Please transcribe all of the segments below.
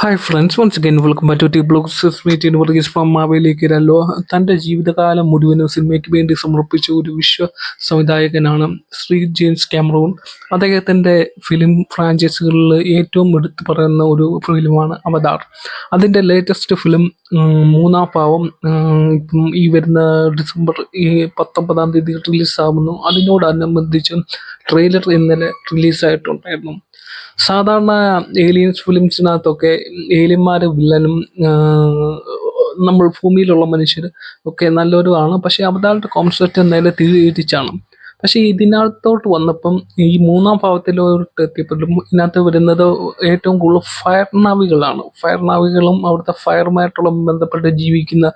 Hi friends, once again welcome back to T blogs meet Varghese from മാവേലിക്കരല്ലോ. തൻ്റെ ജീവിതകാലം മുഴുവനും സിനിമയ്ക്ക് വേണ്ടി സമർപ്പിച്ച ഒരു സംവിധായകനാണ് ശ്രീ ജെയിംസ് ക്യാമറൂൺ. അദ്ദേഹത്തിൻ്റെ ഫിലിം ഫ്രാഞ്ചൈസികളിൽ ഏറ്റവും എടുത്തു പറയുന്ന ഒരു ഫിലിമാണ് അവതാർ. അതിൻ്റെ ലേറ്റസ്റ്റ് ഫിലിം മൂന്നാം ഭാവം ഇപ്പം ഈ വരുന്ന ഡിസംബർ 19 റിലീസാകുന്നു. അതിനോടനുബന്ധിച്ച് ട്രെയിലർ ഇന്നലെ റിലീസായിട്ടുണ്ടായിരുന്നു. സാധാരണ ഏലിയൻസ് ഫിലിംസിനകത്തൊക്കെ ഏലിയന്മാര് വില്ലനും നമ്മൾ ഭൂമിയിലുള്ള മനുഷ്യർ ഒക്കെ നല്ലവരുമാണ്. പക്ഷെ അവതാരുടെ കോൺസെപ്റ്റ് നേരെ തിരിച്ചാണ്. പക്ഷെ ഇതിനകത്തോട്ട് വന്നപ്പം ഈ മൂന്നാം ഭാവത്തിലോട്ട് എത്തിയപ്പോഴും ഇതിനകത്ത് വരുന്നത് ഏറ്റവും കൂടുതൽ ഫയർ നാവികളാണ്. ഫയർ നാവികളും അവിടുത്തെ ഫയറുമായിട്ടുള്ള ബന്ധപ്പെട്ട് ജീവിക്കുന്ന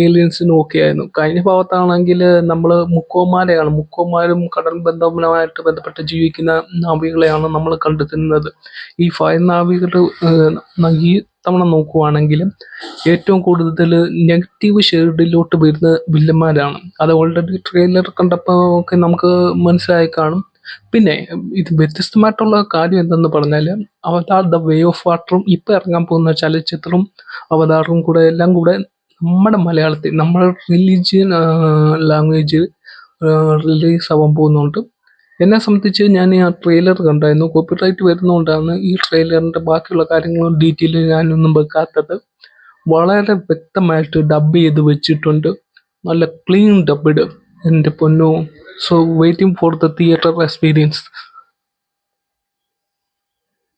ഏലിയൻസിനും ഒക്കെ ആയിരുന്നു. കഴിഞ്ഞ ഭാഗത്താണെങ്കിൽ നമ്മൾ മുക്കോമാരും കടൽ ബന്ധവുമായിട്ട് ബന്ധപ്പെട്ട് ജീവിക്കുന്ന നാവികളെയാണ് നമ്മൾ കണ്ടെത്തുന്നത്. ഈ ഫയർ നാവികൾ ഈ തവണ നോക്കുവാണെങ്കിലും ഏറ്റവും കൂടുതൽ നെഗറ്റീവ് ഷെയ്ഡിലോട്ട് വരുന്ന വില്ലന്മാരാണ്. അത് ഓൾറെഡി ട്രെയിലർ കണ്ടപ്പോൾ ഒക്കെ നമുക്ക് മനസ്സിലായി കാണും. പിന്നെ ഇത് വ്യത്യസ്തമായിട്ടുള്ള കാര്യം എന്തെന്ന് പറഞ്ഞാൽ അവതാർ ദ വേ ഓഫ് വാട്ടറും ഇപ്പം ഇറങ്ങാൻ പോകുന്ന ചലച്ചിത്രം അവതാറും കൂടെ എല്ലാം കൂടെ നമ്മുടെ മലയാളത്തിൽ നമ്മുടെ റിലീജിയൻ ലാംഗ്വേജ് റിലീസ് ആവാൻ പോകുന്നുണ്ട്. എന്നെ സംബന്ധിച്ച് ഞാൻ ആ ട്രെയിലർ കണ്ടായിരുന്നു. കോപ്പിറൈറ്റ് വരുന്നതുകൊണ്ടാണ് ഈ ട്രെയിലറിൻ്റെ ബാക്കിയുള്ള കാര്യങ്ങളും ഡീറ്റെയിൽ ഞാനൊന്നും വെക്കാത്തത്. വളരെ വ്യക്തമായിട്ട് ഡബ് ചെയ്ത് വെച്ചിട്ടുണ്ട്. നല്ല ക്ലീൻ ഡബ്ഡ്, എൻ്റെ പൊന്നോ. So waiting for the theatre experience.